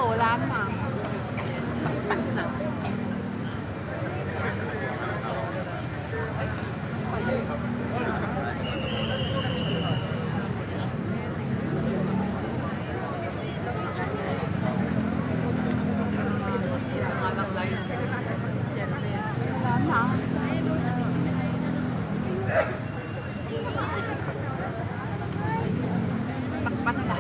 wala na. Takpan na.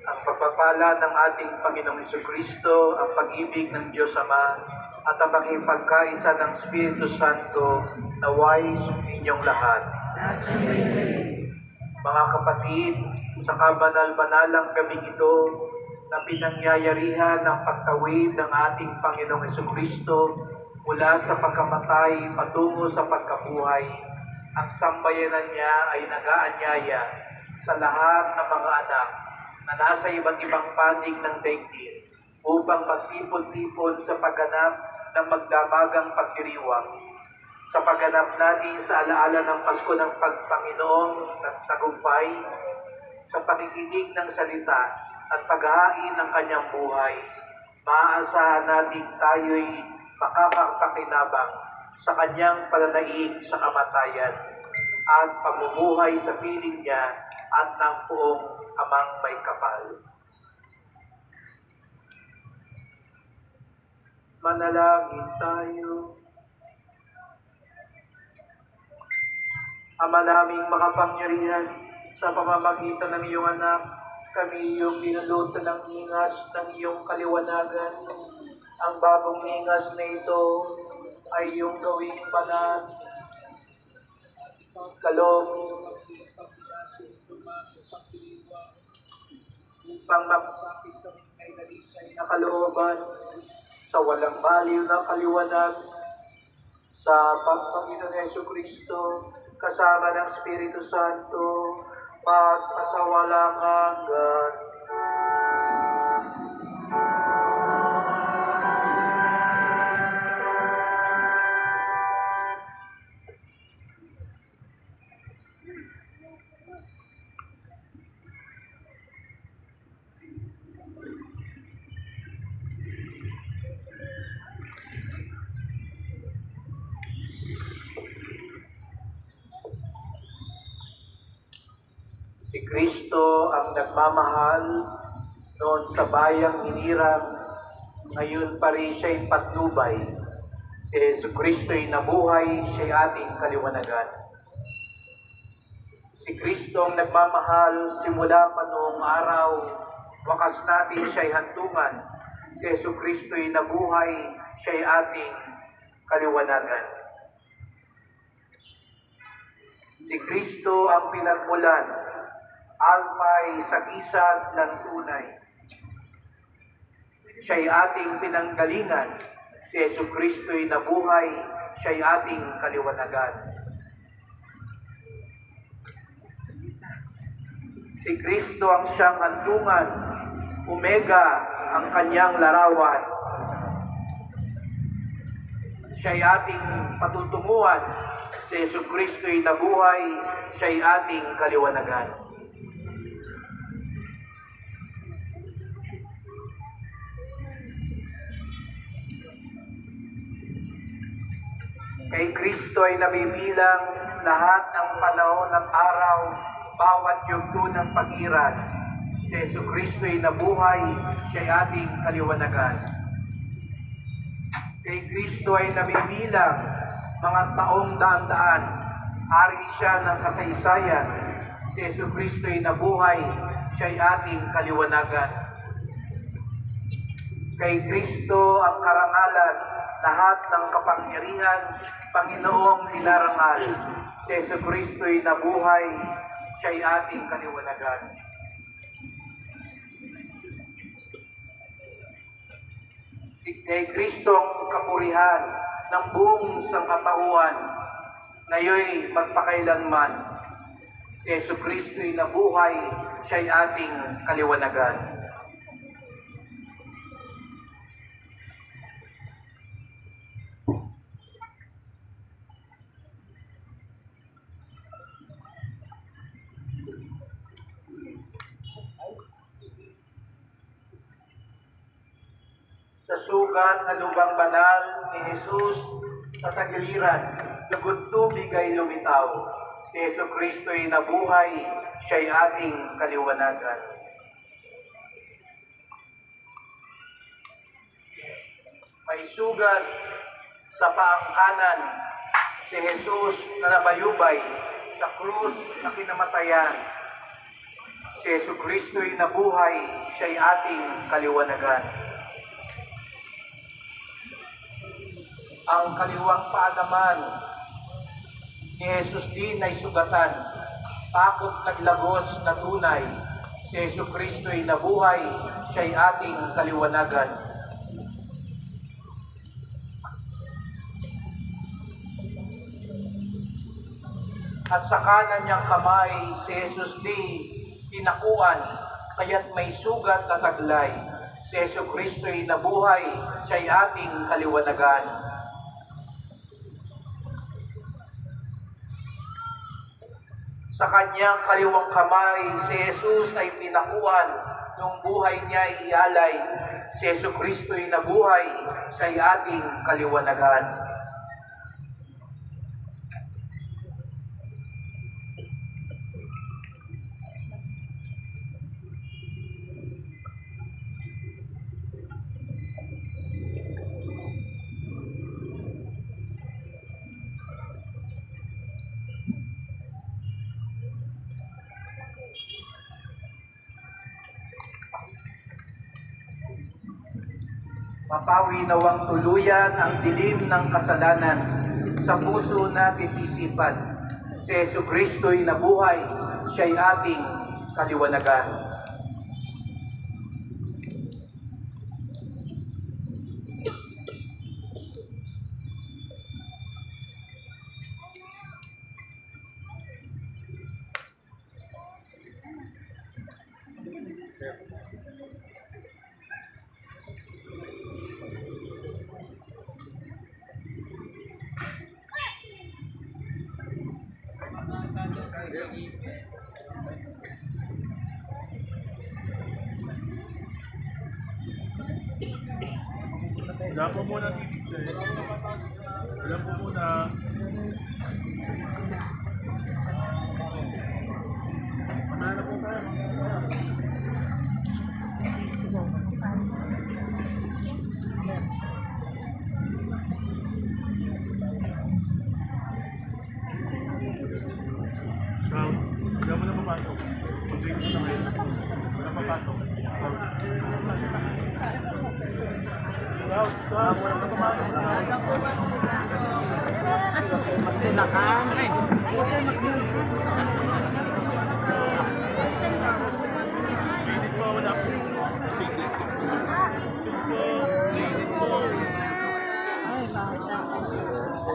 Ang pagpapala ng ating Panginoong Jesucristo, ang pag-ibig ng Diyos Ama, at ang pakipagkaisa ng Espiritu Santo naway inyong lahat. Mga kapatid, sa kabanal-banalang gabing ito na pinangyayarihan ng pagtawid ng ating Panginoong Jesucristo mula sa pagkamatay patungo sa pagkabuhay, ang sambayanan niya ay nag-aanyaya sa lahat ng mga anak na nasa iba't ibang panig ng daigdig upang magtipon-tipon sa pagganap ng magdamagang pagdiriwang. Sa pagganap natin sa alaala ng Pasko ng Panginoong tagumpay, sa pakikinig ng salita at paghahain ng kanyang buhay, maaasahan natin tayo'y makakapakinabang sa kanyang pananaig sa kamatayan at pamumuhay sa piling niya at ng buong Amang may kapal. Manalangin tayo. Ama naming makapangyarihan, sa pamamagitan ng iyong anak, kami iyong binulutan ng ingas ng iyong kaliwanagan. Ang bagong ingas na ito ay iyong gawing banal, kalong, upang mapasapit kami ay nalisay na kalooban sa walang baliw na kaliwanag sa Panginoon Jesucristo kasama ng Espiritu Santo magpasawalang hanggan. Si Kristo ang nagmamahal noon sa bayang hinirang, ngayon pa rin siya'y patnubay. Si Jesucristo'y nabuhay, siya'y ating kaliwanagan. Si Kristo ang nagmamahal simula pa noong araw Wakas natin siya'y hantungan. Si Jesucristo'y nabuhay, siya'y ating kaliwanagan. Si Kristo ang pinagmulan, alpa'y sagisag ng tunay. Siya'y ating pinanggalingan. Si Jesucristo'y nabuhay, siya'y ating kaliwanagan. Si Kristo ang siyang handungan, Omega ang kanyang larawan. Siya'y ating patutunguhan. Si Jesucristo'y nabuhay, siya'y ating kaliwanagan. Kay Kristo ay nabibilang lahat ng panahon ng araw, bawat yugto ng pagiran. Si Jesucristo ay nabuhay, siya'y ating kaliwanagan. Kay Kristo ay nabibilang mga taong daan-daan, hari siya ng kasaysayan. Si Jesucristo ay nabuhay, siya'y ating kaliwanagan. Kay Kristo ang karangalan, lahat ng kapangyarihan, Panginoong inarangal. Si Jesucristo'y nabuhay, siya'y ating kaliwanagan. Kay Kristong kapurihan ng buong sangkatauhan, ngayoy magpakailanman. Si Jesucristo'y nabuhay, siya'y ating kaliwanagan. Sa sugat na lubang banal ni Jesus sa tagiliran, lugod tubig ay lumitaw. Si Jesucristo'y nabuhay, siya'y ating kaliwanagan. May sugat sa paang kanan, si Jesus na nabayubay sa krus na kinamatayan. Si Jesucristo'y nabuhay, siya'y ating kaliwanagan. Ang kaliwang paa naman ni Jesus din ay sugatan, takot naglagos na tunay. Si Jesucristo'y nabuhay, siya'y ating kaliwanagan. At sa kanan niyang kamay, si Jesus di tinakuan, kaya't may sugat na taglay. Si Jesucristo'y nabuhay, siya'y ating kaliwanagan. Sa kanyang kaliwang kamay, si Jesus ay pinakuan, nung buhay niya ay ialay. Si Jesucristo'y nabuhay, siya'y ating kaliwanagan. Mapawi nawang tuluyan ang dilim ng kasalanan sa puso natin isipan. Si Jesucristo'y nabuhay, siya'y ating kaliwanagan. Wala po muna titip eh. Wala po muna. Manalo po tayo. Sound. Wala mo na papasok. Mag-break na kayo. Walang papasok. Out. Walang papasok. Tinakan.